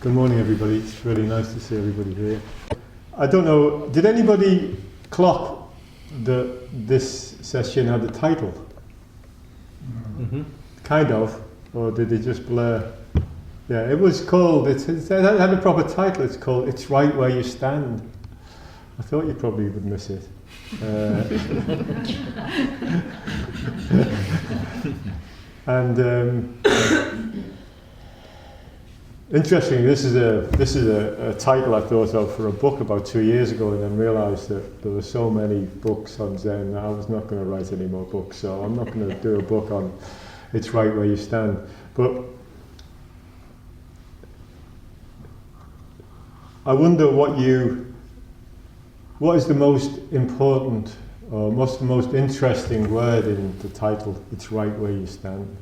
Good morning, everybody. It's really nice to see everybody here. I don't know, did anybody clock that this session had a title? Mm-hmm. Kind of, or did they just blur? Yeah, it was called, it had a proper title, it's called It's Right Where You Stand. I thought you probably would miss it. Interestingly, this is a title I thought of for a book about 2 years ago, and then realised that there were so many books on Zen that I was not going to write any more books, so I'm not going to do a book on It's Right Where You Stand. But I wonder what is the most important or what's the most interesting word in the title, It's Right Where You Stand?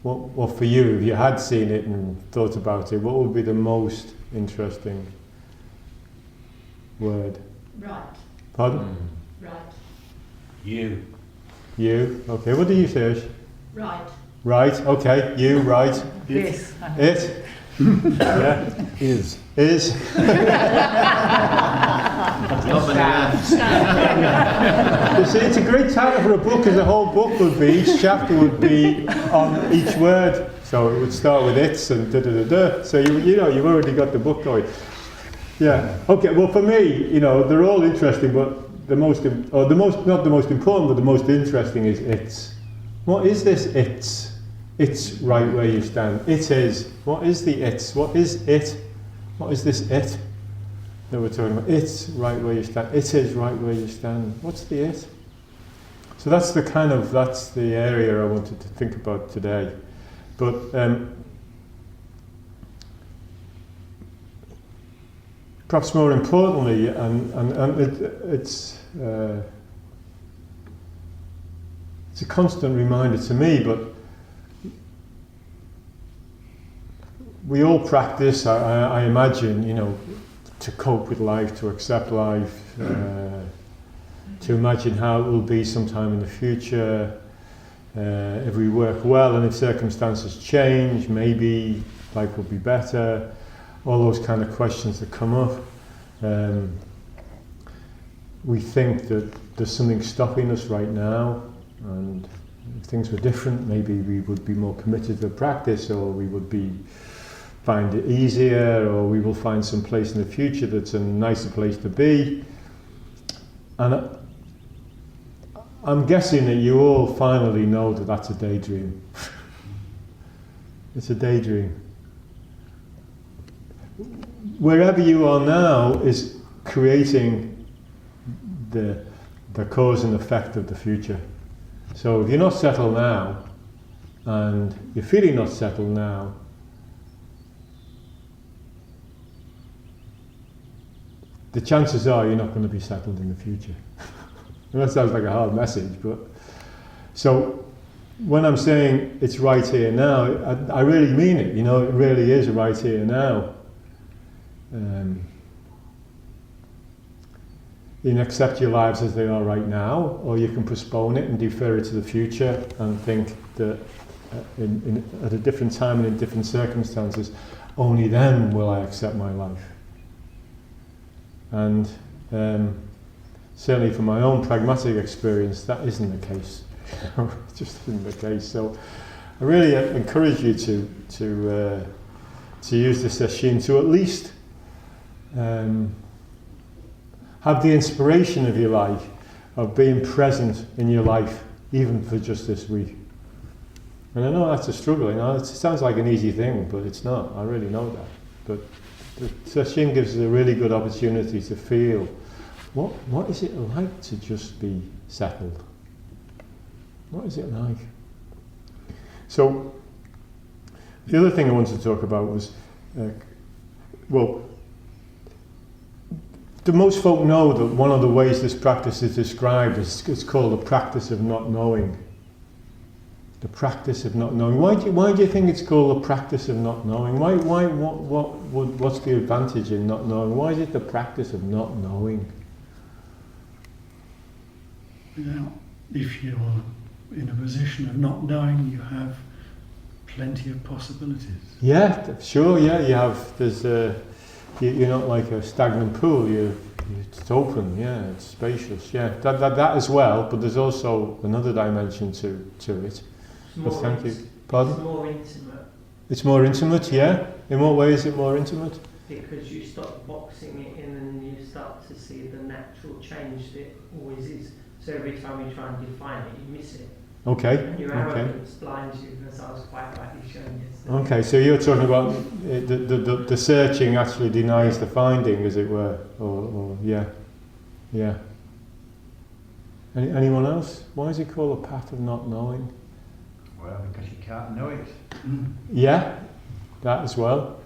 What for you, if you had seen it and thought about it, what would be the most interesting word? Right. Pardon? Right. You. You. Okay, what do you say, Ash? Right. Right, okay, you, right. Yes. It? Yeah. Is. Is. You see, it's a great title for a book, because the whole book would be, each chapter would be on each word. So it would start with it's and da-da-da-da. So you know, you've already got the book going. Yeah. Okay, well for me, you know, they're all interesting, but not the most important, but the most interesting is it's. What is this it's? It's right where you stand. It is. What is the it's? What is it? What is this it that we're talking about? It's right where you stand. It is right where you stand. What's the it? So that's the area I wanted to think about today. But perhaps more importantly, it's a constant reminder to me, but we all practice, I imagine, you know, to cope with life, to accept life, to imagine how it will be sometime in the future, if we work well and if circumstances change, maybe life will be better, all those kind of questions that come up. We think that there's something stopping us right now, and if things were different, maybe we would be more committed to the practice, or we would find it easier, or we will find some place in the future that's a nicer place to be. And I'm guessing that you all finally know that that's a daydream. It's a daydream. Wherever you are now is creating the cause and effect of the future. So if you're not settled now, and you're feeling not settled now, the chances are you're not going to be settled in the future. That sounds like a hard message, but so when I'm saying it's right here now, I really mean it. You know, it really is right here now. You can accept your lives as they are right now, or you can postpone it and defer it to the future and think that at a different time and in different circumstances, only then will I accept my life. And certainly from my own pragmatic experience, that isn't the case. It just isn't the case. So I really encourage you to use the Sesshin to at least have the inspiration of your life, of being present in your life, even for just this week. And I know that's a struggle. You know, it sounds like an easy thing, but it's not. I really know that. But the Sesshin gives us a really good opportunity to feel what is it like to just be settled? What is it like? So the other thing I wanted to talk about was, do most folk know that one of the ways this practice is described is it's called the practice of not knowing. The practice of not knowing. Why do you think it's called the practice of not knowing? What's the advantage in not knowing? Why is it the practice of not knowing? If you're in a position of not knowing, you have plenty of possibilities. Yeah, sure. Yeah, you have. There's you're not like a stagnant pool. It's open. Yeah, it's spacious. Yeah, that as well. But there's also another dimension to it. But thank you. Pardon? It's more intimate. It's more intimate. Yeah. In what way is it more intimate? Because you stop boxing it in and you start to see the natural change that always is. So every time you try and define it, you miss it. Okay. And your arrogance blinds you, as I was quite rightly showing yesterday. Okay, so you're talking about the searching actually denies the finding, as it were, or yeah. Anyone else? Why is it called a path of not knowing? Well, because you can't know it. Yeah, that as well.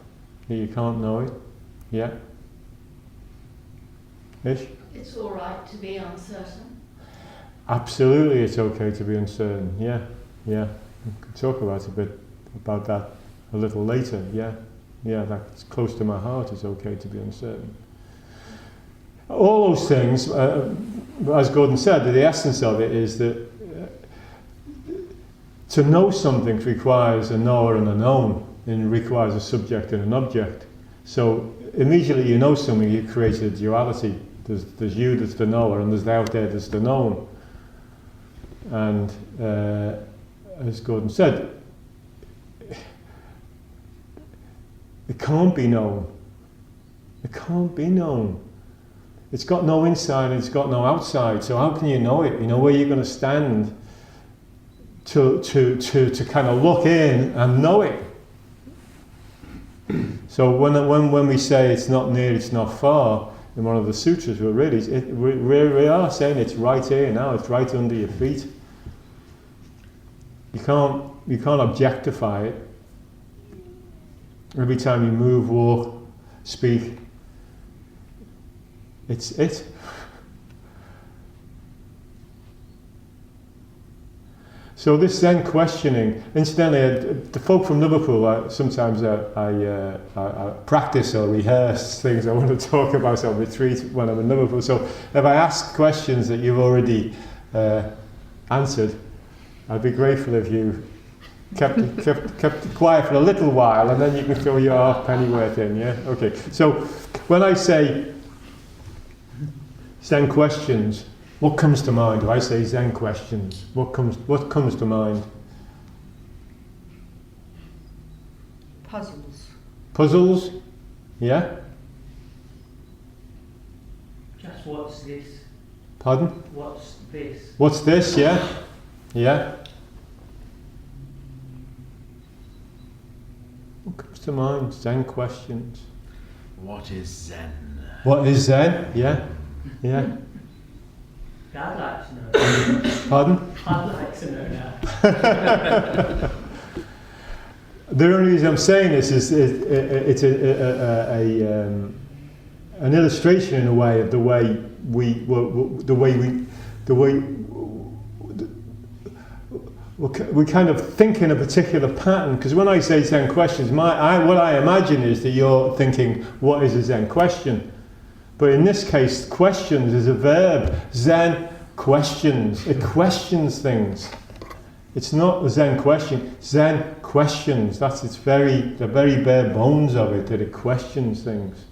You can't know it. Yeah. Ish? It's all right to be uncertain. Absolutely, it's okay to be uncertain. Yeah. We can talk about that a little later. Yeah, that's close to my heart. It's okay to be uncertain. All those things, as Gordon said, the essence of it is that to know something requires a knower and a known, and it requires a subject and an object. So immediately you know something, you create a duality. There's you that's the knower, and there's the out there that's the known. And as Gordon said, it can't be known. It can't be known. It's got no inside and it's got no outside. So how can you know it? You know where you're going to stand to kind of look in and know it. So when we say it's not near, it's not far, in one of the sutras, we are saying it's right here now. It's right under your feet. You can't objectify it. Every time you move, walk, speak, it's it. So this Zen questioning, incidentally, the folk from Liverpool, sometimes I practice or rehearse things I want to talk about on retreat when I'm in Liverpool. So if I ask questions that you've already answered, I'd be grateful if you kept it quiet for a little while, and then you can throw your half pennyworth in. Yeah. Okay. So when I say Zen questions, what comes to mind? Do I say Zen questions? What comes to mind? Puzzles. Puzzles? Yeah. Just what's this? Pardon? What's this? What's this? Yeah. Yeah. What comes to mind? Zen questions. What is Zen? What is Zen? Yeah. Yeah. I'd like to know. Pardon? I'd like to know that. The only reason I'm saying this is it's an illustration in a way of the way we kind of think in a particular pattern. Because when I say Zen questions, what I imagine is that you're thinking, what is a Zen question? But in this case, questions is a verb. Zen questions. It questions things. It's not a Zen question. Zen questions. That's the very bare bones of it, that it questions things.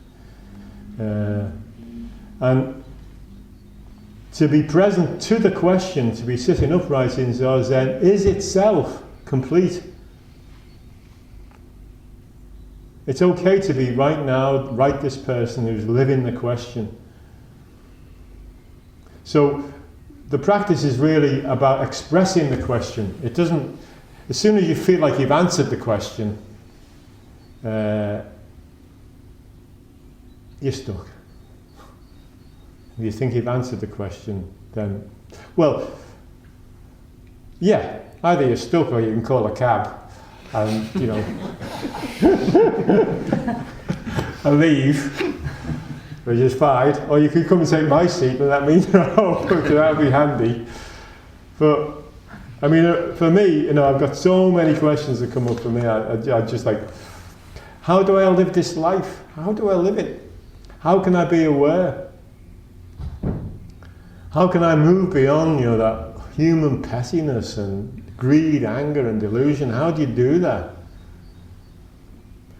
And to be present to the question, to be sitting upright in Zazen, is itself complete. It's okay to be right now, right this person who's living the question. So the practice is really about expressing the question. It doesn't, as soon as you feel like you've answered the question, you're stuck. If you think you've answered the question, then, well, yeah, either you're stuck or you can call a cab and, and leave, which is fine, or you could come and take my seat and let me know, that would be handy. But, I mean, for me, I've got so many questions that come up for me. I just like, how do I live this life? How do I live it? How can I be aware? How can I move beyond, that human pettiness and greed, anger and delusion? How do you do that?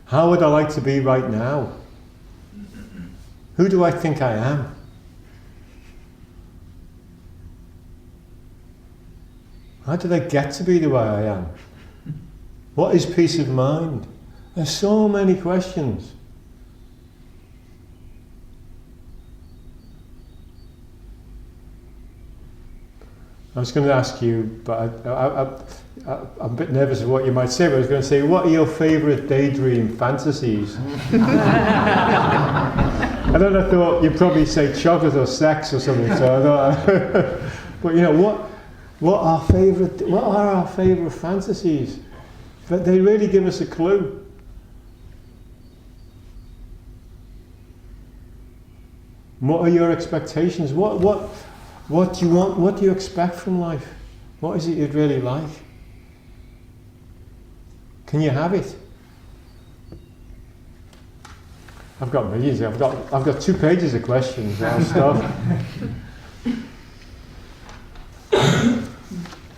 How would I like to be right now? Who do I think I am? How did I get to be the way I am? What is peace of mind? There's so many questions. I was going to ask you, but I'm a bit nervous of what you might say, but I was going to say, what are your favourite daydream fantasies? And then I thought you'd probably say chocolate or sex or something, so I thought, but you know, what are our favourite fantasies? But they really give us a clue. What are your expectations? What do you want? What do you expect from life? What is it you'd really like? Can you have it? I've got millions. I've got 2 pages of questions. I'll start.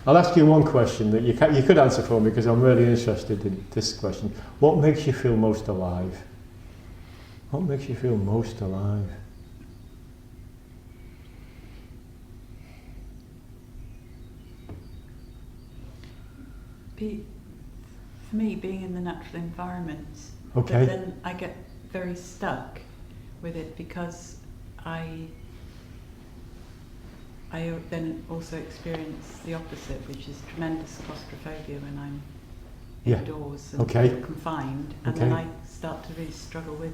I'll ask you one question that you could answer for me, because I'm really interested in this question. What makes you feel most alive? What makes you feel most alive? For me, being in the natural environment. Okay. But then I get very stuck with it, because I then also experience the opposite, which is tremendous claustrophobia when I'm indoors and confined, and then I start to really struggle with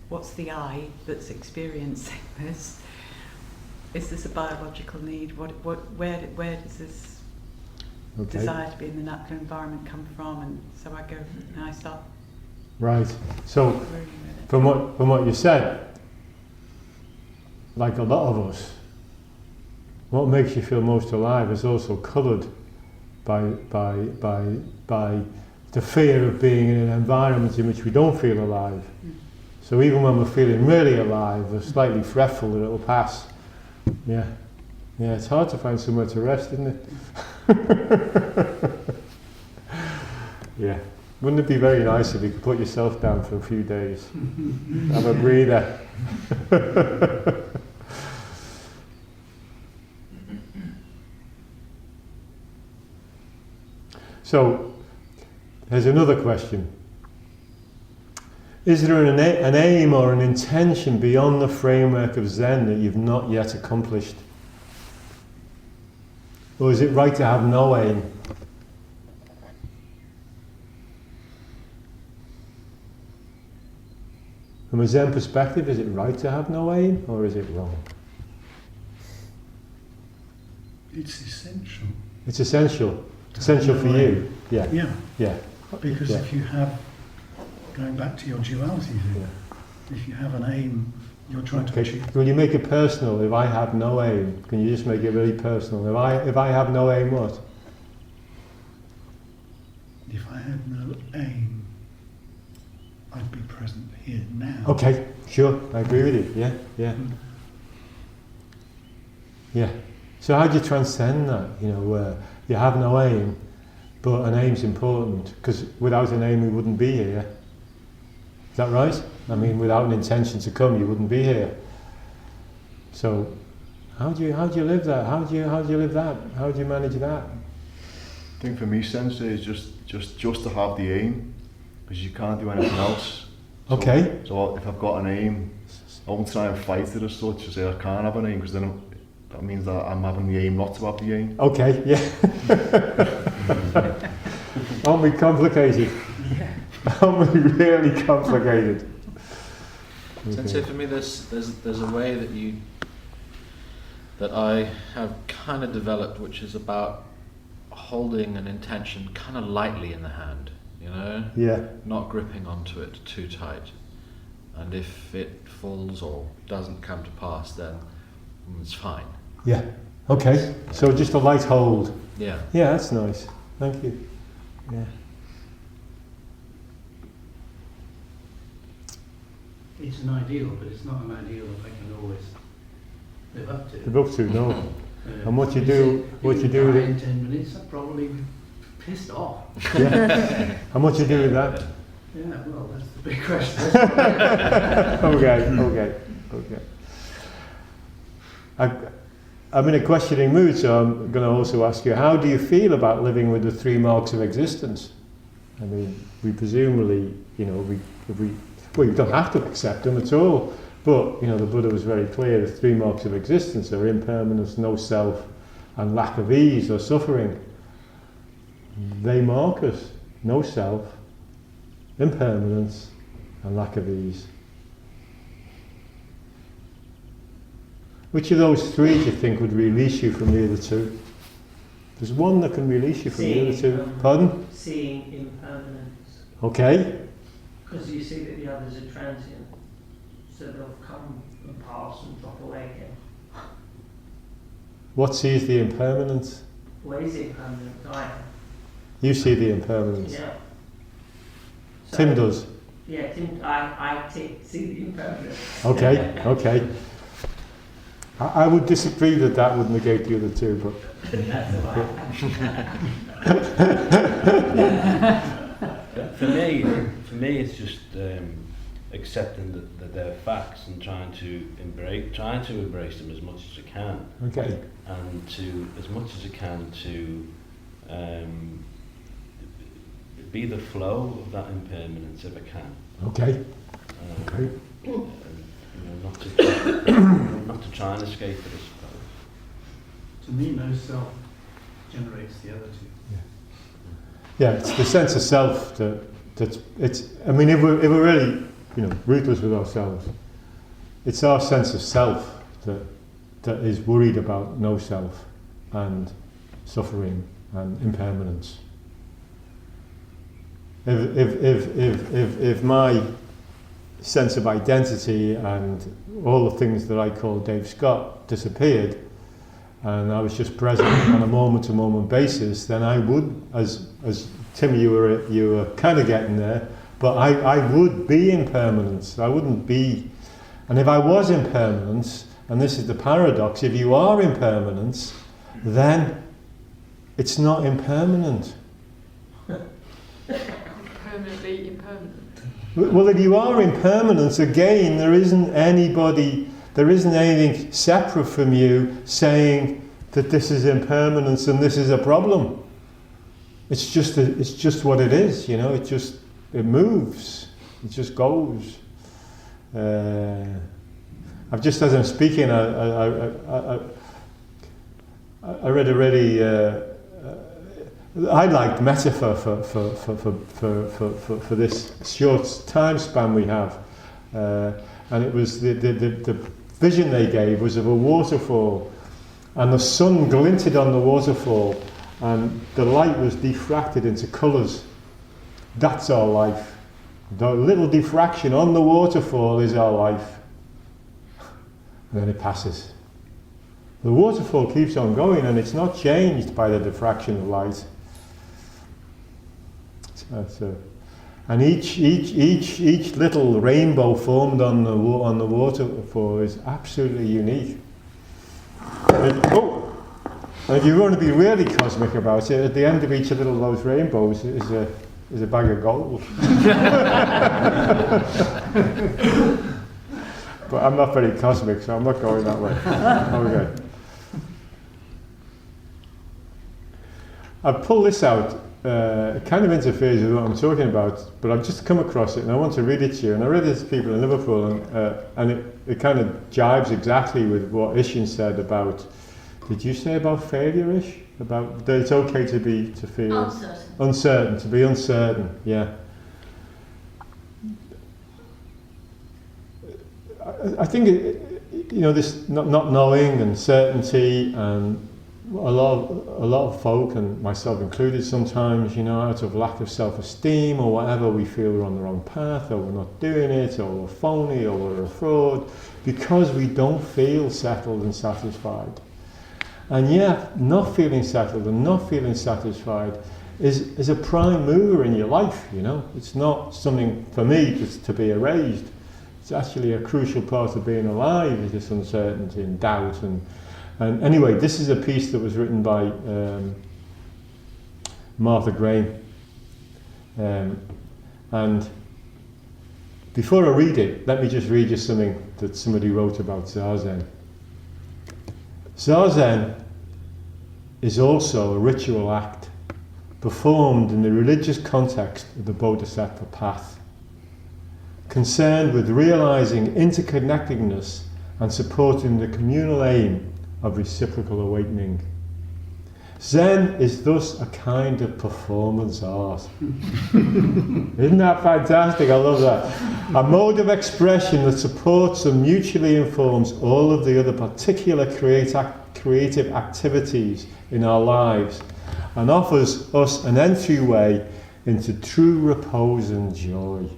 what's the I that's experiencing this. Is this a biological need? Where does this desire to be in the natural environment come from? And so I go and I start. Right. So, from what you said, like a lot of us, what makes you feel most alive is also coloured by the fear of being in an environment in which we don't feel alive. So even when we're feeling really alive, we're slightly fretful that it'll pass. Yeah, it's hard to find somewhere to rest, isn't it? Yeah. Wouldn't it be very nice if you could put yourself down for a few days? Have a breather. So, there's another question. Is there an aim or an intention beyond the framework of Zen that you've not yet accomplished? Or is it right to have no aim? From a Zen perspective, is it right to have no aim, or is it wrong? It's essential. It's essential. Essential for you. Yeah. Yeah. Because if you have, going back to your duality thing, if you have an aim, you're trying to achieve. Will you make it personal? If I have no aim, can you just make it really personal? If I have no aim, what? If I had no aim, I'd be present here now. Okay, sure, I agree with you. Yeah. So how do you transcend that? Where you have no aim, but an aim's important, because without an aim we wouldn't be here. Is that right? I mean, without an intention to come, you wouldn't be here. So, how do you live that? How do you live that? How do you manage that? I think for me, Sensei, is just to have the aim, because you can't do anything else. Okay. So if I've got an aim, I won't try and fight it as such to say I can't have an aim, because then that means that I'm having the aim not to have the aim. Okay, yeah. Aren't we complicated? Aren't we really complicated? Sensei, for me, there's a way that I have kind of developed, which is about holding an intention kind of lightly in the hand, Yeah. not gripping onto it too tight, and if it falls or doesn't come to pass, then it's fine. Yeah. Okay. So just a light hold. Yeah. Yeah, that's nice. Thank you. Yeah. It's an ideal, but it's not an ideal that I can always live up to. The book too, no. And what you if do with in it? 10 minutes, I'd probably be pissed off. Yeah. And what you do with that? Yeah, well, that's the big question. Okay. I'm in a questioning mood, so I'm going to also ask you, how do you feel about living with the 3 marks of existence? I mean, we presumably, you don't have to accept them at all, but, the Buddha was very clear, the 3 marks of existence are impermanence, no self, and lack of ease or suffering. They mark us, no self, impermanence, and lack of ease. Which of those 3 do you think would release you from the other 2? There's one that can release you from the other 2. Pardon? Seeing impermanence. Okay. Because you see that the others are transient, so they'll come and pass and drop away again. What sees the impermanence? What is impermanent? I am. You see the impermanence. Yeah. So, Tim does. Yeah, I see the impermanence. Okay. I would disagree that would negate the other 2, but That's all right. For me, it's just accepting that they're facts and trying to embrace them as much as I can. Okay. And to, as much as I can, to be the flow of that impermanence if I can. Okay. Not to try and escape it, I suppose. To me, no self generates the other 2. Yeah, it's the sense of self that's it's. I mean, if we're really, ruthless with ourselves, it's our sense of self that is worried about no self and suffering and impermanence. If my sense of identity and all the things that I call Dave Scott disappeared, and I was just present on a moment-to-moment basis, then I would, as Tim, you were kind of getting there, but I would be impermanence. I wouldn't be, and if I was impermanence, and this is the paradox, if you are impermanence, then it's not impermanent. Permanently impermanent. Well, if you are impermanence, again, there isn't anything separate from you saying that this is impermanence and this is a problem. It's just what it is, it moves, it just goes. I've just, as I'm speaking, I read a really I liked metaphor for this short time span we have, and it was the vision they gave was of a waterfall, and the sun glinted on the waterfall, and the light was diffracted into colours. That's our life. The little diffraction on the waterfall is our life, and then it passes. The waterfall keeps on going, and it's not changed by the diffraction of light. And each little rainbow formed on the waterfall is absolutely unique. And if you want to be really cosmic about it, at the end of each of those rainbows is a bag of gold. But I'm not very cosmic, so I'm not going that way. Okay. I pulled this out. It kind of interferes with what I'm talking about, but I've just come across it and I want to read it to you. And I read it to people in Liverpool, and it kind of jives exactly with what Ishin said about. Did you say about failure-ish? About that it's okay to feel uncertain, to be uncertain. Yeah. I think this not knowing and certainty, and a lot of folk, and myself included sometimes, out of lack of self-esteem or whatever, we feel we're on the wrong path, or we're not doing it, or we're phony, or we're a fraud, because we don't feel settled and satisfied. And not feeling settled and not feeling satisfied is a prime mover in your life, It's not something for me to be erased. It's actually a crucial part of being alive, is this uncertainty and doubt. And anyway, this is a piece that was written by Martha Graham. And before I read it, let me just read you something that somebody wrote about Zazen. Zazen is also a ritual act performed in the religious context of the Bodhisattva path, concerned with realizing interconnectedness and supporting the communal aim of reciprocal awakening. Zen is thus a kind of performance art. Isn't that fantastic? I love that. A mode of expression that supports and mutually informs all of the other particular creative activities in our lives and offers us an entryway into true repose and joy.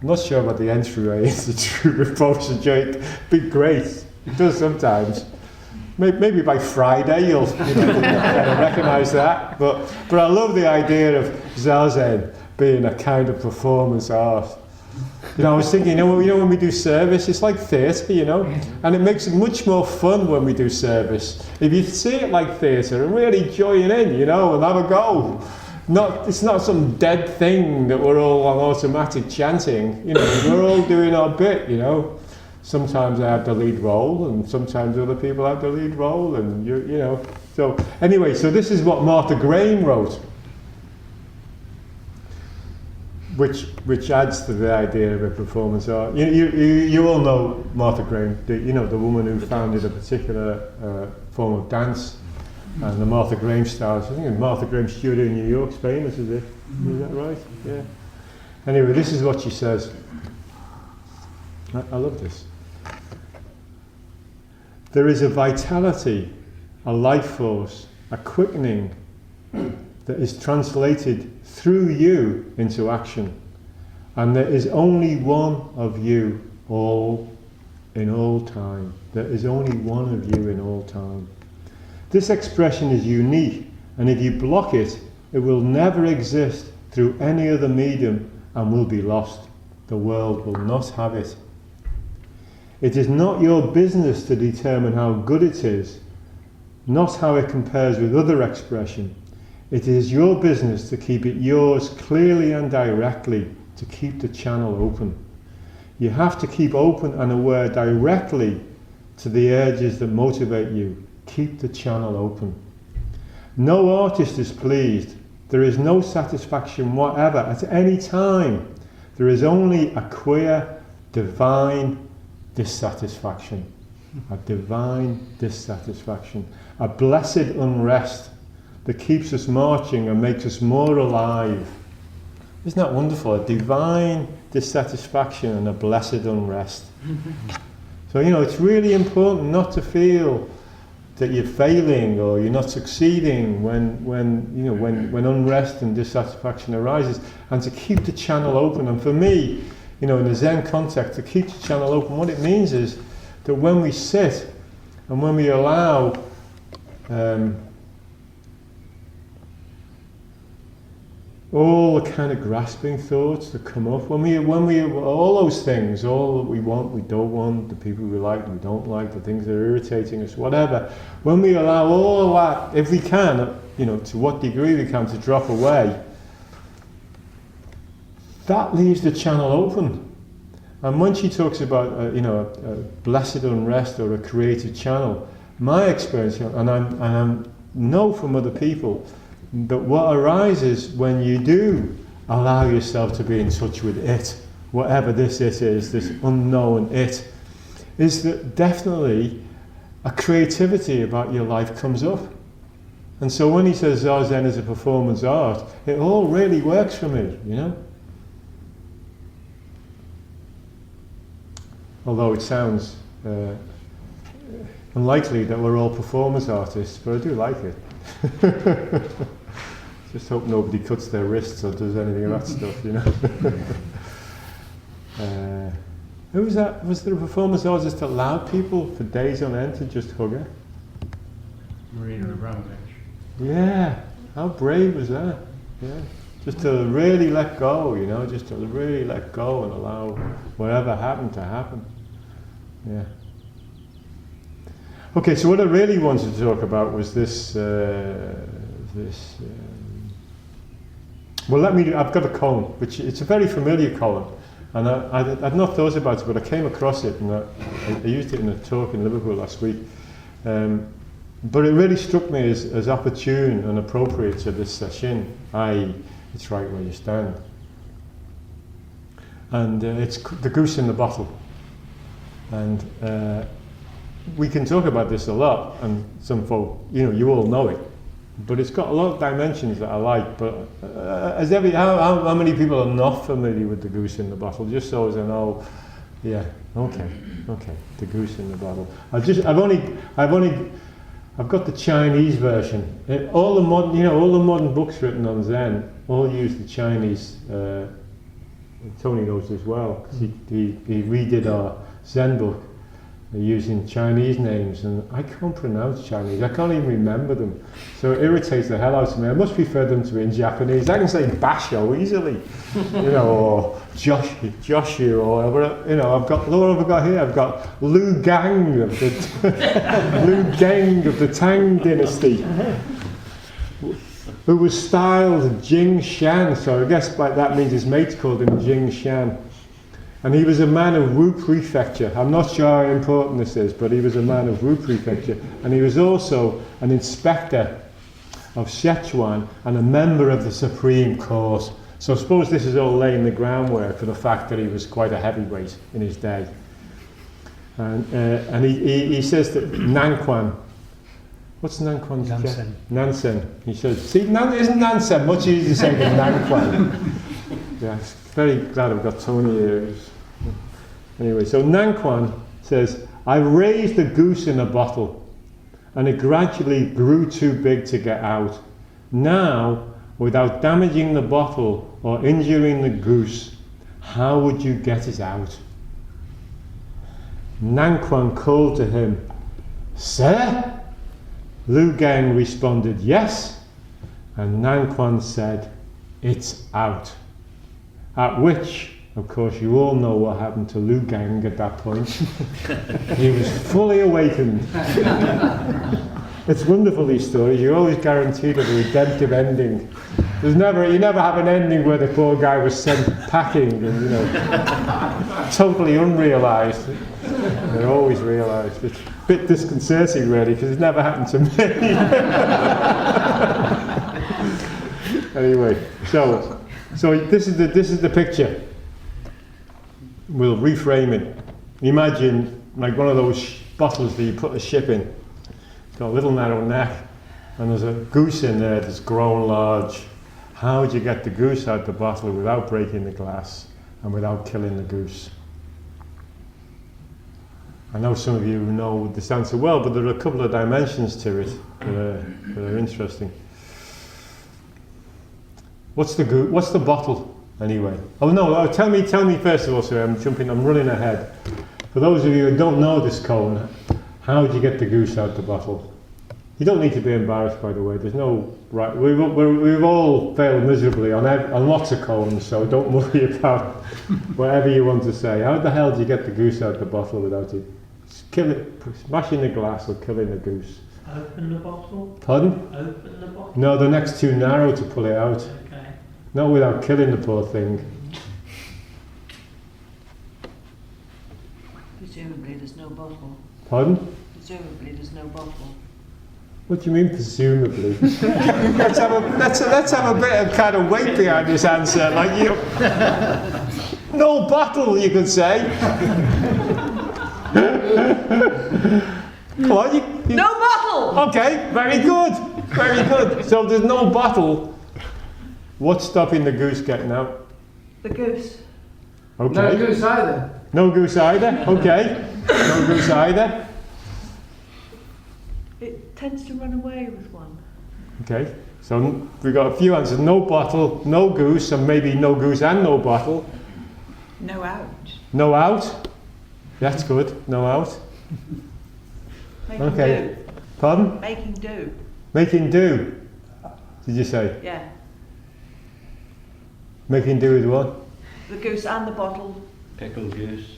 I'm not sure about the entryway into true repose and joy. It'd be great. It does sometimes. Maybe by Friday you'll recognise that. But I love the idea of Zazen being a kind of performance art. I was thinking, when we do service, it's like theatre, and it makes it much more fun when we do service. If you see it like theatre and really join in, and have a go. It's not some dead thing that we're all on automatic chanting. We're all doing our bit, Sometimes I have the lead role, and sometimes other people have the lead role, and So anyway, so this is what Martha Graham wrote, which adds to the idea of a performance art. You all know Martha Graham, the woman who founded a particular form of dance, and the Martha Graham style. I think Martha Graham studio in New York's famous, is it? Is that right? Yeah. Anyway, this is what she says. I love this. There is a vitality, a life force, a quickening that is translated through you into action. And there is only one of you in all time. There is only one of you in all time. This expression is unique, and if you block it, it will never exist through any other medium and will be lost. The world will not have it. It is not your business to determine how good it is, not how it compares with other expression. It is your business to keep it yours clearly and directly, to keep the channel open. You have to keep open and aware directly to the urges that motivate you. Keep the channel open. No artist is pleased. There is no satisfaction whatever at any time. There is only a queer, divine dissatisfaction. A divine dissatisfaction. A blessed unrest that keeps us marching and makes us more alive. Isn't that wonderful? A divine dissatisfaction and a blessed unrest. So, it's really important not to feel that you're failing or you're not succeeding when unrest and dissatisfaction arises, and to keep the channel open. And for me, in the Zen context, to keep the channel open, what it means is that when we sit and when we allow all the kind of grasping thoughts that come up, when we all those things, all that we want, we don't want, the people we like, we don't like, the things that are irritating us, whatever, when we allow all that, if we can, to what degree we can, to drop away, that leaves the channel open. And when she talks about a blessed unrest or a creative channel, my experience, and I know from other people, that what arises when you do allow yourself to be in touch with it, whatever this it is, this unknown it, is that definitely a creativity about your life comes up. And so when he says Zazen is a performance art, it all really works for me, Although it sounds unlikely that we're all performance artists, but I do like it. Just hope nobody cuts their wrists or does anything of that stuff, Who was that? Was there a performance artist that allowed people for days on end to just hug her? Marina Abramovich. Yeah, how brave was that? Yeah, just to really let go, just to really let go and allow whatever happened to happen. Yeah. Okay, so what I really wanted to talk about was this. Well, I've got a column, which it's a very familiar column, And I'd not thought about it, but I came across it, and I used it in a talk in Liverpool last week. But it really struck me as opportune and appropriate to this session, i.e., it's right where you stand. And it's the goose in the bottle. And we can talk about this a lot, and some folk, you all know it. But it's got a lot of dimensions that I like. But how many people are not familiar with the goose in the bottle? Just so as I know, yeah, okay, the goose in the bottle. I've got the Chinese version. All the modern books written on Zen all use the Chinese. Tony knows as well, because he redid our Zen book using Chinese names, and I can't pronounce Chinese. I can't even remember them. So it irritates the hell out of me. I must prefer them to in Japanese. I can say Basho easily, or Joshi, or whatever. I've got, what have I got here? I've got Lu Gang of the Tang Dynasty, who was styled Jing Shan. So I guess that means his mates called him Jing Shan. And he was a man of Wu Prefecture. I'm not sure how important this is, but he was a man of Wu Prefecture. And he was also an inspector of Sichuan and a member of the Supreme Court. So I suppose this is all laying the groundwork for the fact that he was quite a heavyweight in his day. And he says that Nanquan, what's Nanquan's? Nansen. Nansen. He says, see, isn't Nansen much easier to say than Nanquan? Yes, very glad I've got Tony here. Anyway, so Nanquan says, I raised a goose in a bottle, and it gradually grew too big to get out. Now, without damaging the bottle or injuring the goose, how would you get it out? Nanquan called to him, Sir? Lu Gang responded, yes, and Nanquan said, it's out. At which, of course, you all know what happened to Lu Gang at that point. He was fully awakened. It's wonderful, these stories. You're always guaranteed a redemptive ending. You never have an ending where the poor guy was sent packing and, totally unrealised. They're always realised. It's a bit disconcerting, really, because it never happened to me. Anyway, so this is the picture. We'll reframe it. Imagine like one of those bottles that you put a ship in. It's got a little narrow neck, and there's a goose in there that's grown large. How would you get the goose out the bottle without breaking the glass and without killing the goose? I know some of you know this answer well, but there are a couple of dimensions to it that are interesting. What's the bottle, anyway? Oh no, tell me first of all, sir, I'm running ahead. For those of you who don't know this koan, how do you get the goose out the bottle? You don't need to be embarrassed, by the way, there's no right, we've all failed miserably on lots of koans, so don't worry about whatever you want to say. How the hell do you get the goose out the bottle without it? Kill it, smashing the glass or killing the goose. Open the bottle? Pardon? Open the bottle? No, the neck's too narrow to pull it out. Okay. Not without killing the poor thing. Presumably there's no bottle. Pardon? Presumably there's no bottle. What do you mean, presumably? let's have a bit of kind of weight behind this answer. Like no bottle, you could say. Come on, you No bottle! Okay, very good. Very good. So there's no bottle. What's stopping the goose getting out? The goose. Okay. No goose either. No goose either. Okay. No goose either. It tends to run away with one. Okay. So we've got a few answers. No bottle, no goose, and maybe no goose and no bottle. No out. No out. That's good. No out. Making Okay. do. Pardon? Making do. Making do. Did you say? Yeah. Making do with what? The goose and the bottle. Pickled goose.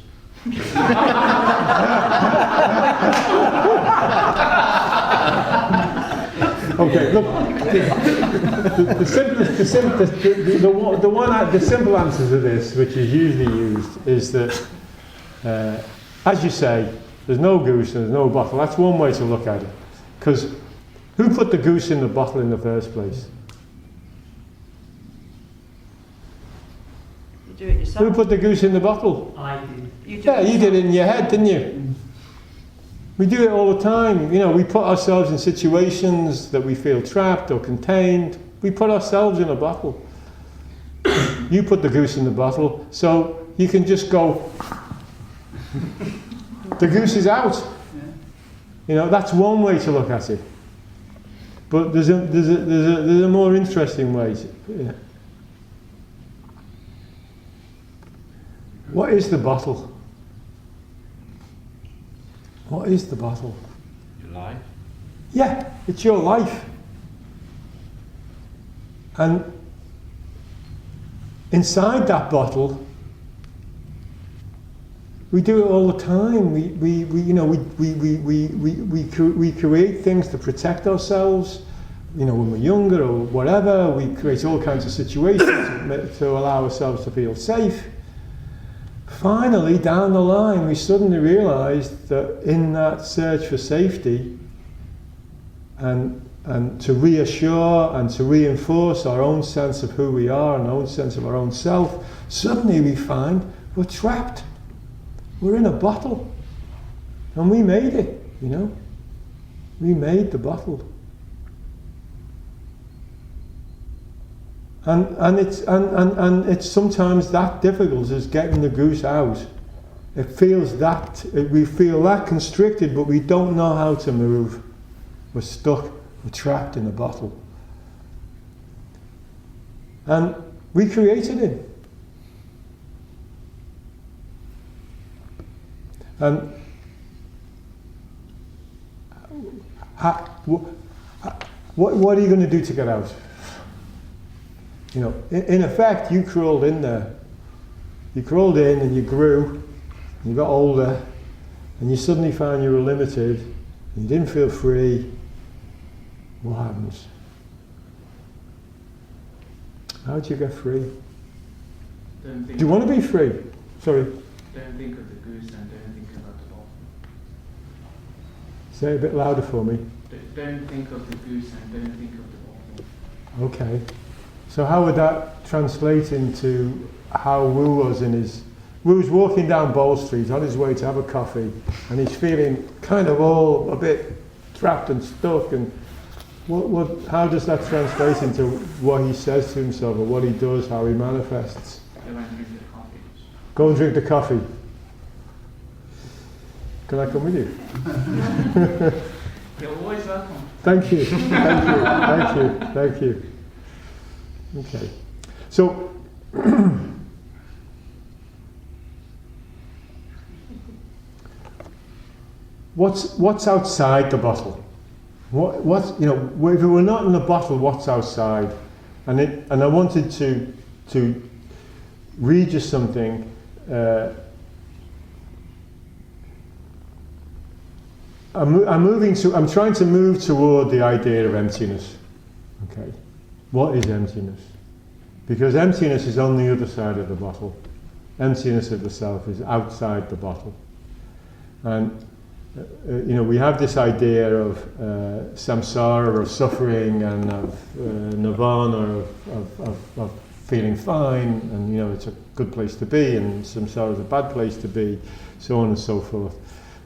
Okay, look, the simple answer to this, which is usually used, is that, as you say, there's no goose and there's no bottle. That's one way to look at it. Because who put the goose in the bottle in the first place? You do it yourself. Who put the goose in the bottle? I did. You do Yeah, it you did it in your head, didn't you? We do it all the time. You know, we put ourselves in situations that we feel trapped or contained. We put ourselves in a bottle. You put the goose in the bottle, so you can just go, the goose is out. You know, that's one way to look at it. But there's a more interesting way. Yeah. What is the bottle? What is the bottle? Your life. Yeah, it's your life. And inside that bottle, we do it all the time. We create things to protect ourselves. You know, when we're younger or whatever, we create all kinds of situations to allow ourselves to feel safe. Finally, down the line, we suddenly realised that in that search for safety and to reassure and to reinforce our own sense of who we are and our own sense of our own self, suddenly we find we're trapped. We're in a bottle. And we made it, you know. We made the bottle. And it's sometimes that difficult as getting the goose out. We feel that constricted, but we don't know how to move. We're stuck, we're trapped in a bottle. And we created it. And what are you going to do to get out? You know, in effect, you crawled in there. You crawled in and you grew, and you got older, and you suddenly found you were limited, and you didn't feel free. What happens? How do you get free? Do you want to be free? Sorry. Don't think of the goose and don't think about the bottle. Say it a bit louder for me. Don't think of the goose and don't think of the bottle. Okay. So how would that translate into how Wu was Wu's walking down Bowl Street on his way to have a coffee, and he's feeling kind of all a bit trapped and stuck, and how does that translate into what he says to himself, or what he does, how he manifests? Go and drink the coffee. Go and drink the coffee. Can I come with you? You're always welcome. Thank you. Thank you. Okay. So, what's outside the bottle? What's you know, if we're not in the bottle, what's outside? And I wanted to read you something. I'm trying to move toward the idea of emptiness. Okay. What is emptiness? Because emptiness is on the other side of the bottle. Emptiness of the self is outside the bottle. And you know, we have this idea of samsara, of suffering, and of nirvana, of feeling fine, and you know, it's a good place to be, and samsara is a bad place to be, so on and so forth.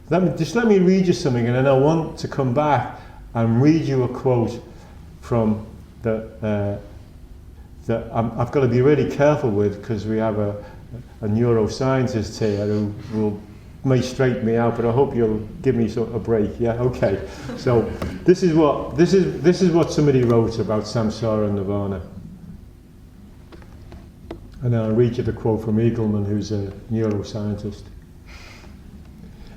Let me read you something, and then I want to come back and read you a quote from that I've got to be really careful with, because we have a neuroscientist here who may straighten me out, but I hope you'll give me a break. Yeah, okay. So this is what somebody wrote about samsara and nirvana, and I'll read you the quote from Eagleman, who's a neuroscientist.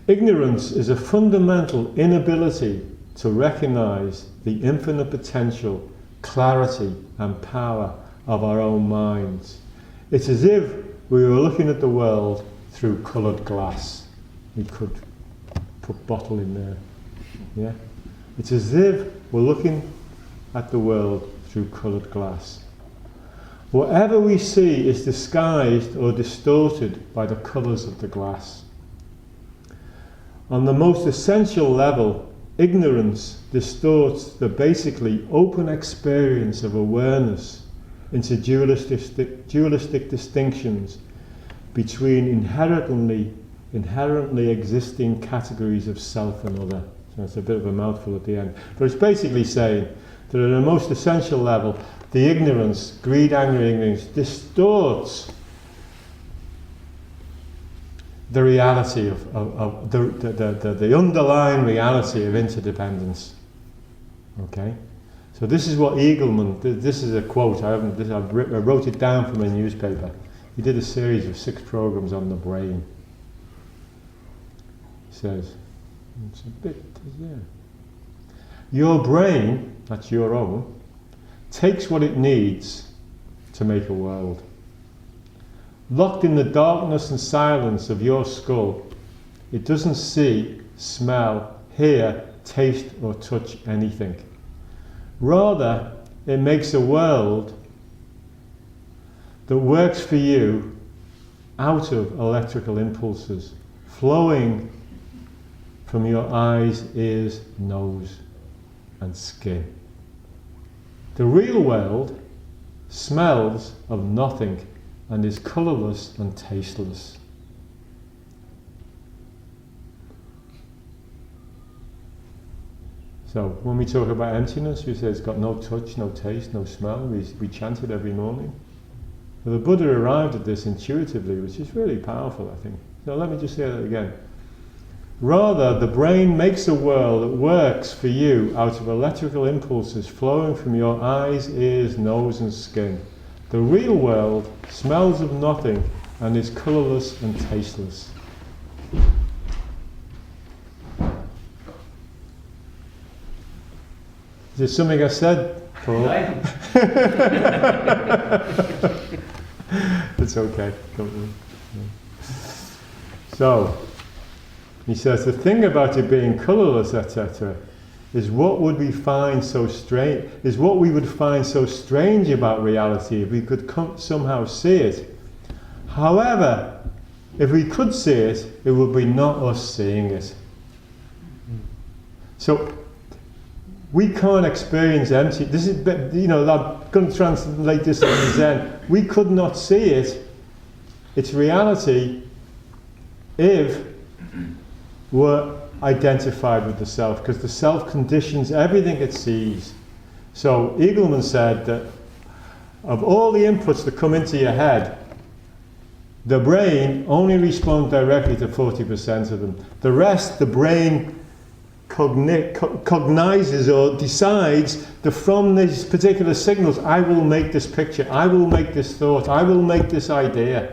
Ignorance is a fundamental inability to recognize the infinite potential, clarity and power of our own minds. It's as if we were looking at the world through coloured glass. We could put bottle in there. Yeah? It's as if we're looking at the world through coloured glass. Whatever we see is disguised or distorted by the colours of the glass. On the most essential level, ignorance distorts the basically open experience of awareness into dualistic distinctions between inherently existing categories of self and other. So it's a bit of a mouthful at the end. But it's basically saying that at the most essential level, the ignorance, greed, anger, ignorance, distorts the reality of the underlying reality of interdependence. Okay? So this is what Eagleman, this is a quote, I wrote it down from a newspaper. He did a series of 6 programs on the brain. He says, it's a bit, yeah. Your brain, that's your own, takes what it needs to make a world. Locked in the darkness and silence of your skull, it doesn't see, smell, hear, taste or touch anything. Rather, it makes a world that works for you out of electrical impulses flowing from your eyes, ears, nose and skin. The real world smells of nothing and is colourless and tasteless. So when we talk about emptiness, we say it's got no touch, no taste, no smell. We chant it every morning. But the Buddha arrived at this intuitively, which is really powerful, I think. So let me just say that again. Rather, the brain makes a world that works for you out of electrical impulses flowing from your eyes, ears, nose and skin. The real world smells of nothing and is colourless and tasteless. Is it something I said, Paul? It's okay, don't worry. So, he says, the thing about it being colourless, etc., is what we would find so strange about reality if we could somehow see it. However, if we could see it, it would be not us seeing it. So we can't experience empty. This is, I'm going to translate this into Zen. We could not see it, its reality, if we're identified with the self, because the self conditions everything it sees. So Eagleman said that of all the inputs that come into your head, the brain only responds directly to 40% of them. The rest, the brain cognizes or decides that from these particular signals, I will make this picture, I will make this thought, I will make this idea.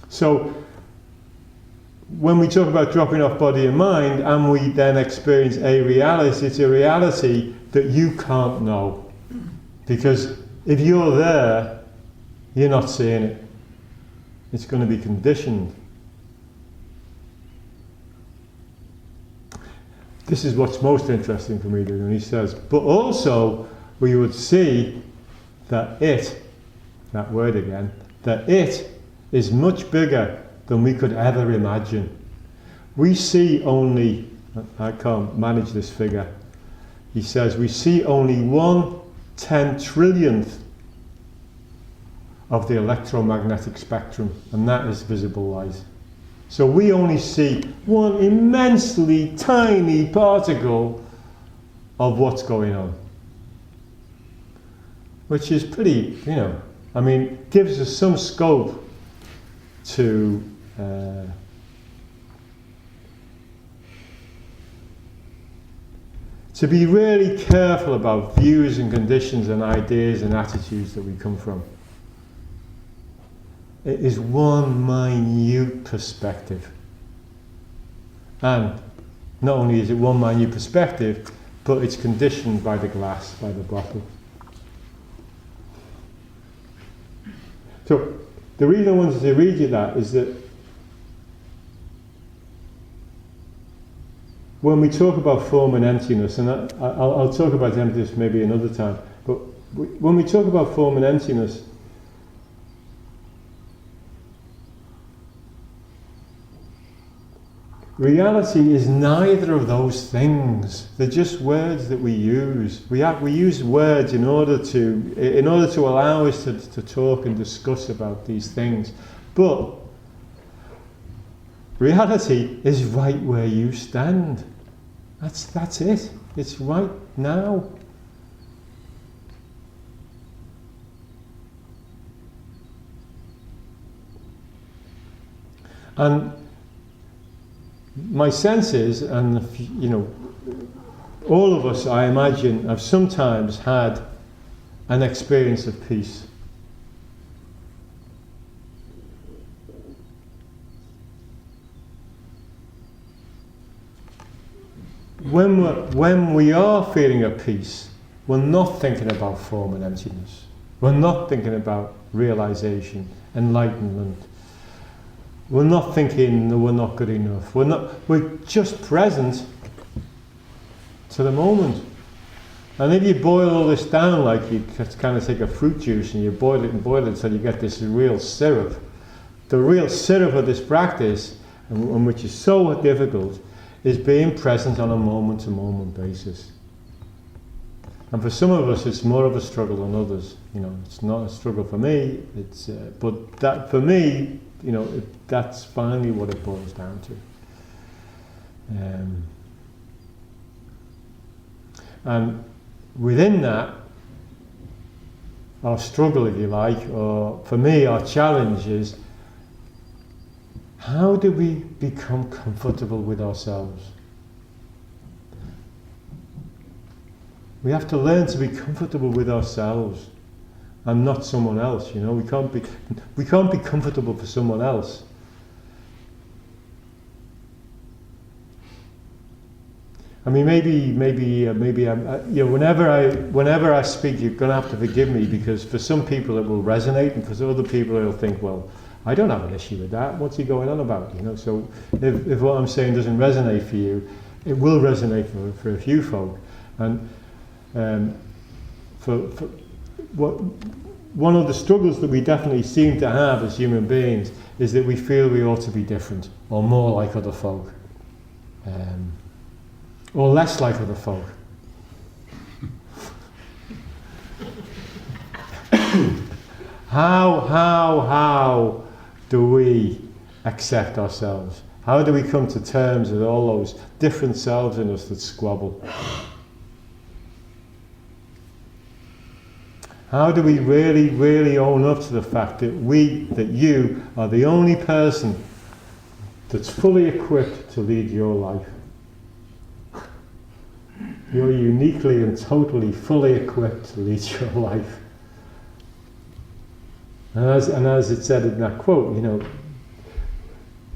So, when we talk about dropping off body and mind, and we then experience a reality, it's a reality that you can't know. Because if you're there, you're not seeing it. It's going to be conditioned. This is what's most interesting for me, when he says, but also we would see that it, that word again, that it is much bigger than we could ever imagine. We see only, I can't manage this figure, he says, we see only 1/10 trillionth of the electromagnetic spectrum, and that is visible light. So we only see one immensely tiny particle of what's going on. Which is pretty, gives us some scope to be really careful about views and conditions and ideas and attitudes that we come from. It is one minute perspective. And not only is it one minute perspective, but it's conditioned by the glass, by the bottle. So, the reason I wanted to read you that is that when we talk about form and emptiness, and I'll talk about emptiness maybe another time, but when we talk about form and emptiness, reality is neither of those things. They're just words that we use. We use words in order to allow us to talk and discuss about these things. But reality is right where you stand. That's it. It's right now. And my sense is, and all of us, I imagine, have sometimes had an experience of peace. When we are feeling at peace, we're not thinking about form and emptiness. We're not thinking about realization, enlightenment. We're not thinking that we're not good enough. We're just present to the moment. And if you boil all this down, like you kind of take a fruit juice and you boil it until you get this real syrup. The real syrup of this practice, and which is so difficult, is being present on a moment-to-moment basis. And for some of us, it's more of a struggle than others. It's not a struggle for me. But that for me, that's finally what it boils down to. And within that, our struggle, if you like, or for me, our challenge is, how do we become comfortable with ourselves? We have to learn to be comfortable with ourselves and not someone else. We can't be comfortable for someone else. I mean, maybe whenever I speak, you're going to have to forgive me, because for some people it will resonate, and for other people it'll think, well, I don't have an issue with that. What's he going on about? So if what I'm saying doesn't resonate for you, it will resonate for a few folk. And one of the struggles that we definitely seem to have as human beings is that we feel we ought to be different or more like other folk, or less like other folk. How do we accept ourselves? How do we come to terms with all those different selves in us that squabble? How do we really, really own up to the fact that you are the only person that's fully equipped to lead your life? You're uniquely and totally fully equipped to lead your life. And as it said in that quote,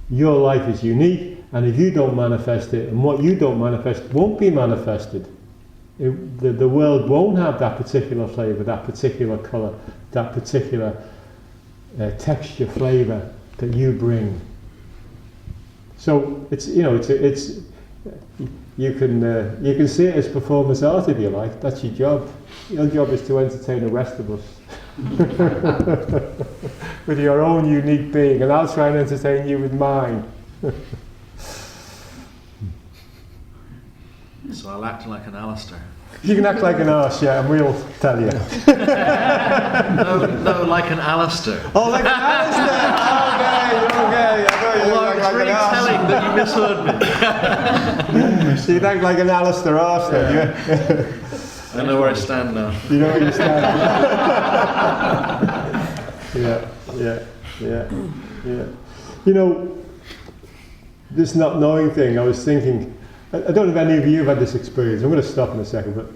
your life is unique, and if you don't manifest it, and what you don't manifest won't be manifested. The world won't have that particular flavour, that particular colour, that particular texture, flavour that you bring. So it's you can see it as performance art if you like. That's your job. Your job is to entertain the rest of us with your own unique being, and I'll try and entertain you with mine. So I'll act like an Alistair. You can act like an arse, yeah, and we'll tell you. no, like an Alistair. Oh, like an Alistair! Okay. Although it's really telling that you misheard me. So you'd act like an Alistair arse then, yeah? I know where I stand now. You know where you stand? Yeah. This not knowing thing, I was thinking, I don't know if any of you have had this experience. I'm going to stop in a second, but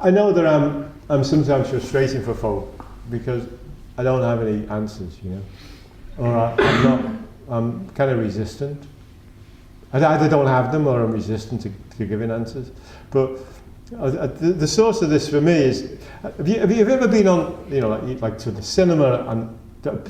I know that I'm sometimes frustrating for folk because I don't have any answers, or I'm kind of resistant. I either don't have them or I'm resistant to giving answers. But the source of this for me is, have you ever been on, like to the cinema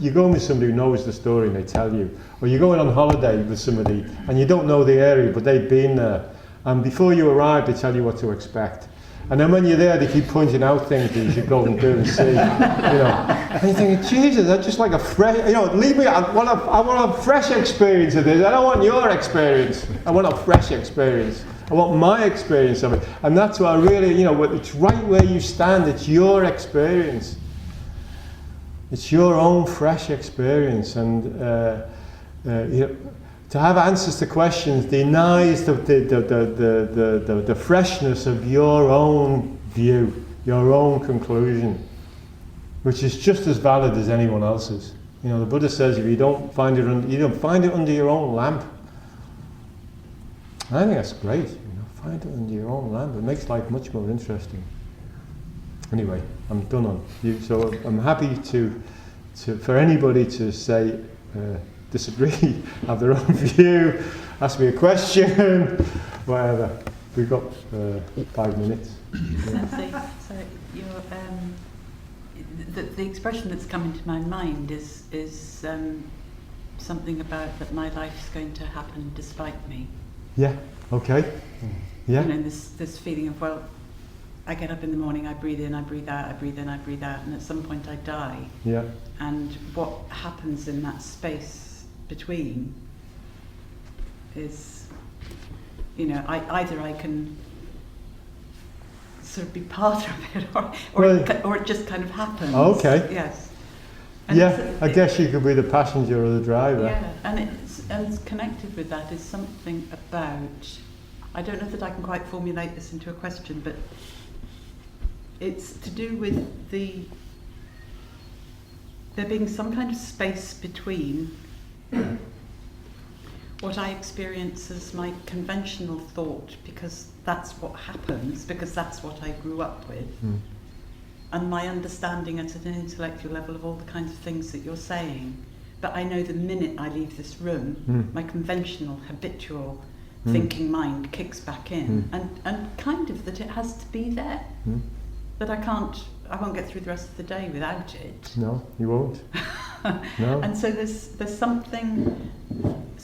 you're going with somebody who knows the story and they tell you, or you're going on holiday with somebody and you don't know the area but they've been there, and before you arrive they tell you what to expect. And then when you're there, they keep pointing out things that you should go and do and see, you know. And you're thinking, Jesus, that's just like a fresh, you know, leave me, I want a fresh experience of this. I don't want your experience. I want a fresh experience. I want my experience of it. And that's what I really, you know, it's right where you stand. It's your experience. It's your own fresh experience. And, you know, to have answers to questions denies the freshness of your own view, your own conclusion, which is just as valid as anyone else's. You know, the Buddha says if you don't find it under your own lamp. I think that's great. You know, find it under your own lamp. It makes life much more interesting. Anyway, I'm done on you. So I'm happy to for anybody to say. Disagree, have their own view, ask me a question, whatever. We've got 5 minutes. Sensei, so the expression that's come into my mind is something about that my life's going to happen despite me. Yeah. Okay. Yeah. You know, this feeling of, well, I get up in the morning, I breathe in, I breathe out, I breathe in, I breathe out, and at some point I die. Yeah. And what happens in that space between is, you know, either I can sort of be part of it, or it just kind of happens. Okay. Yes. And yeah, I guess you could be the passenger or the driver. Yeah, and it's connected with that is something about, I don't know that I can quite formulate this into a question, but it's to do with there being some kind of space between what I experience as my conventional thought, because that's what happens, because that's what I grew up with, and my understanding at an intellectual level of all the kinds of things that you're saying. But I know the minute I leave this room, my conventional, habitual thinking mind kicks back in, and kind of that it has to be there, that I won't get through the rest of the day without it. No, you won't. No. And so there's something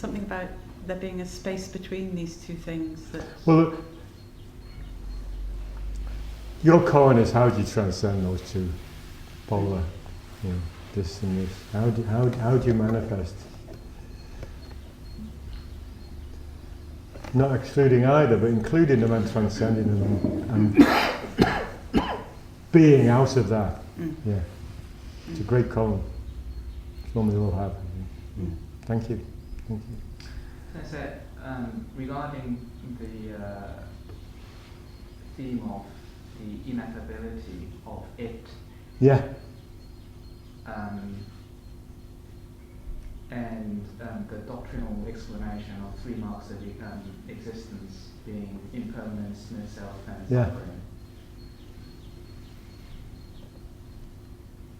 about there being a space between these two things that. Well, your comment is how do you transcend those two polar, you know, this and this? How do you manifest? Not excluding either, but including them and transcending them and being out of that. Yeah, it's a great comment. It's one we all have. Thank you. Thank you. So, regarding the theme of the ineffability of it. Yeah. And the doctrinal explanation of 3 marks of existence being impermanence, no self, and suffering.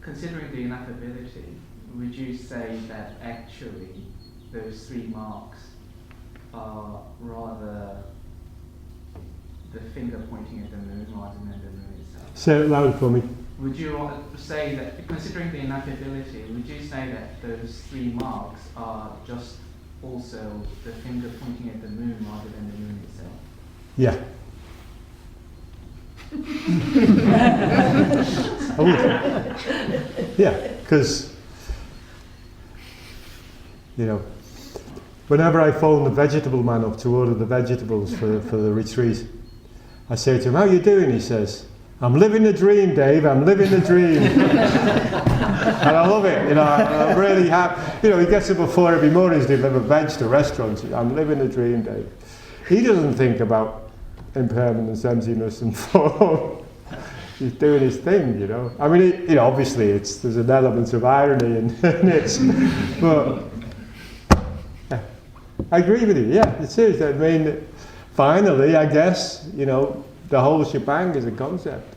Considering the ineffability, would you say that actually those 3 marks are rather the finger pointing at the moon rather than the moon itself? Say it louder for me. Would you say that, considering the ineffability, would you say that those 3 marks are just also the finger pointing at the moon rather than the moon itself? Yeah. I would. Yeah, because, you know, whenever I phone the vegetable man up to order the vegetables for the retreat, I say to him, "How you doing?" He says, "I'm living the dream, Dave, I'm living the dream." And I love it, you know, I'm really happy. You know, he gets up before every morning to deliver veg to restaurants. "I'm living the dream, Dave." He doesn't think about impermanence, emptiness and form. He's doing his thing, you know. I mean, you know, obviously there's an element of irony in it, but yeah, I agree with you. Yeah, it is. I mean, finally, I guess, you know, the whole shebang is a concept.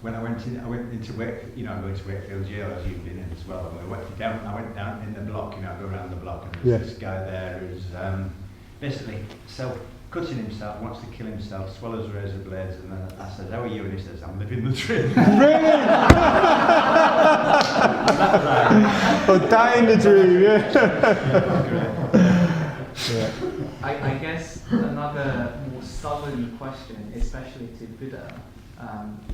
When I went into work, you know, I go to Wakefield Jail as you've been in as well. And I went down in the block, you know, I go around the block, and there's this guy there who's basically cutting himself, wants to kill himself, swallows razor blades, and then I said, "How are you?" And he says, "I'm living the dream." Really? Or die in the dream, yeah. Yeah. I guess another more southern question, especially to Buddha,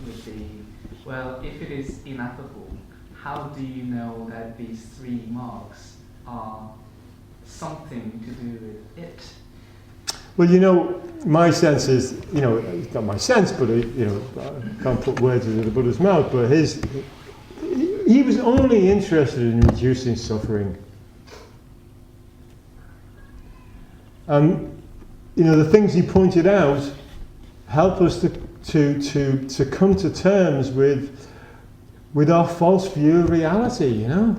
would be, well, if it is ineffable, how do you know that these three marks are something to do with it? Well, you know, my sense is, you know, it's not my sense, but, you know, I can't put words into the Buddha's mouth, but he was only interested in reducing suffering. And, you know, the things he pointed out help us to come to terms with our false view of reality, you know.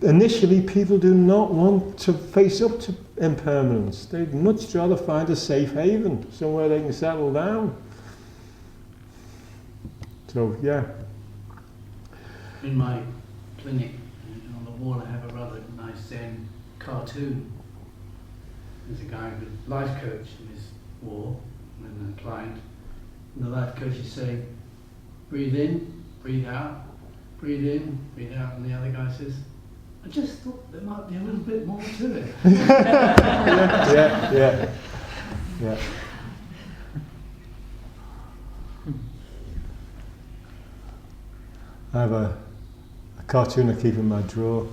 Initially, people do not want to face up to impermanence. They'd much rather find a safe haven, somewhere they can settle down. So, yeah. In my clinic, on the wall, I have a rather nice Zen cartoon. There's a guy with life coach in his wall, and a client. And the life coach is saying, breathe in, breathe out, breathe in, breathe out. And the other guy says, I just thought there might be a little bit more to it. Yeah. I have a cartoon I keep in my drawer,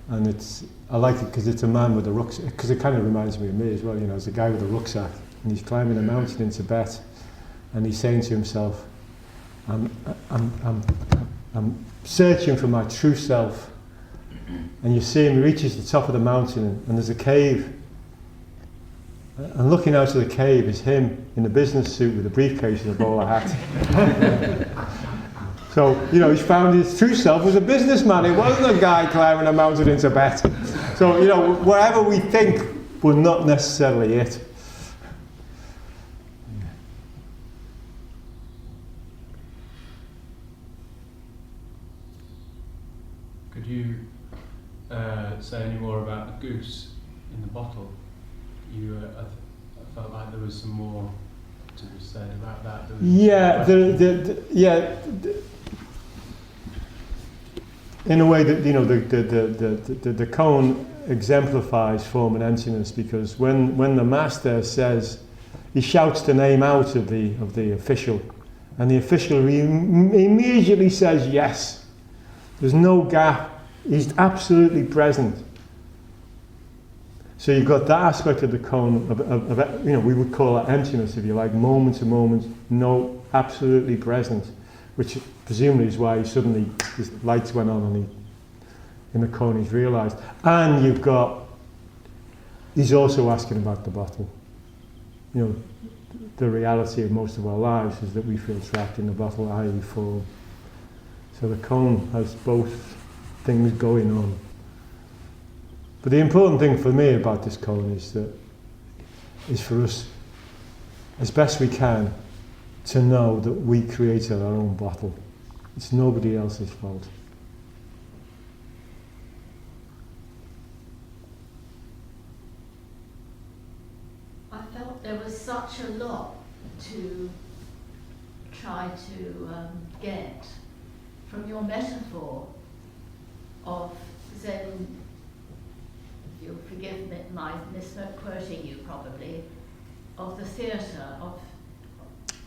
and I like it because it's a man with a rucksack, because it kind of reminds me of me as well, you know, it's a guy with a rucksack, and he's climbing a mountain in Tibet, and he's saying to himself, I'm searching for my true self. And you see him, he reaches the top of the mountain, and there's a cave. And looking out of the cave is him in a business suit with a briefcase and a bowler hat. So, you know, he's found his true self was a businessman. He wasn't a guy climbing a mountain in Tibet. So, you know, whatever we think, we're not necessarily it. Could you say any more about the goose in the bottle? I felt like there was some more to be said about that. In a way that, you know, the cone exemplifies form and emptiness, because when the master says, he shouts the name out of the official, and the official immediately says yes. There's no gap. He's absolutely present. So you've got that aspect of the cone of you know, we would call it emptiness, if you like, moment to moment, no, absolutely present, which presumably is why suddenly his lights went on and in the cone he's realised. And he's also asking about the bottle. You know, the reality of most of our lives is that we feel trapped in the bottle, i.e. full. So the cone has both things going on. But the important thing for me about this cone is for us, as best we can, to know that we created our own bottle. It's nobody else's fault. I felt there was such a lot to try to get from your metaphor of Zen. You'll forgive me, my misquoting you probably, of the theatre of.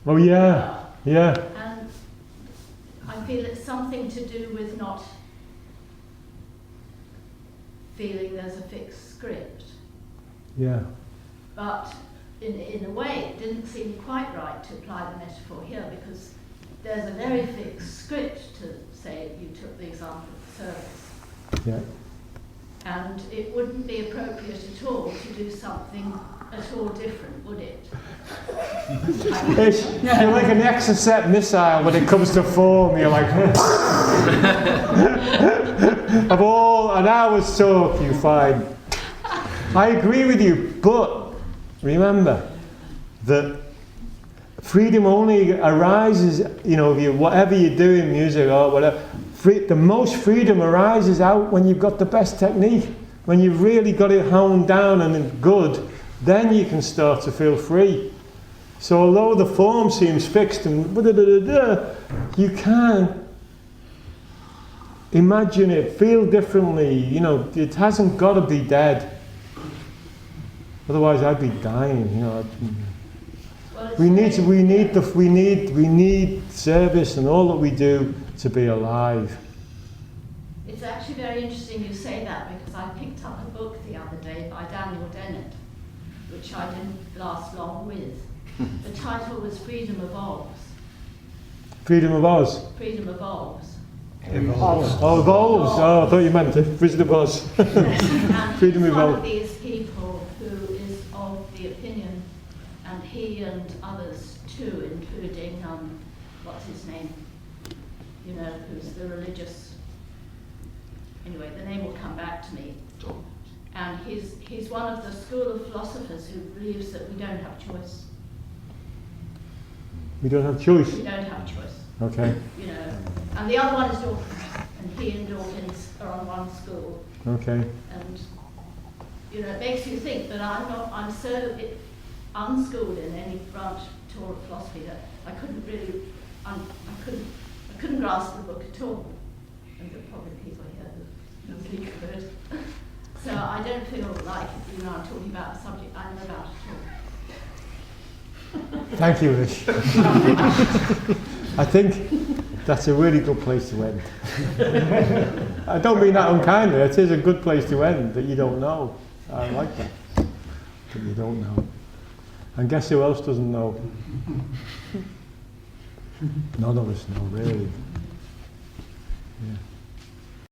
Oh yeah, yeah. And I feel it's something to do with not feeling there's a fixed script. Yeah. But in a way, it didn't seem quite right to apply the metaphor here, because there's a very fixed script to say, you took the example of service. Yeah. And it wouldn't be appropriate at all to do something at all different, would it? You're like an Exocet missile when it comes to form. You're like, of all an hour's talk, you find. I agree with you, but remember that freedom only arises, you know, whatever you do in music or whatever. The most freedom arises out when you've got the best technique, when you've really got it honed down and good, then you can start to feel free. So although the form seems fixed and you can Imagine it, feel differently, you know, it hasn't got to be dead. Otherwise I'd be dying, you know. Well, We need service and all that we do to be alive. it's actually very interesting you say that, because I picked up a book the other day by Daniel Dennett, which I didn't last long with. The title was Freedom Evolves. Freedom of Oz. Freedom Evolves. Evolves. Oh, evolves. Oh, I thought you meant Wizard of Oz. And Freedom he's one evolves. of these people who is of the opinion, and he and others too, including, what's his name? You know, who's the religious... Anyway, the name will come back to me. And he's one of the school of philosophers who believes that we don't have choice. We don't have choice. We don't have choice. Okay. You know, and the other one is Dawkins, and he and Dawkins are on one school. Okay. And you know, it makes you think that I'm so unschooled in any branch at all of philosophy that I couldn't really, I couldn't grasp the book at all. And there are probably people here who speak of it. So I don't feel like, you know, I'm talking about a subject I know about at all. Thank you, Ish. I think that's a really good place to end. I don't mean that unkindly, it is a good place to end, that you don't know. I like that. That you don't know. And guess who else doesn't know? None of us know, really. Yeah.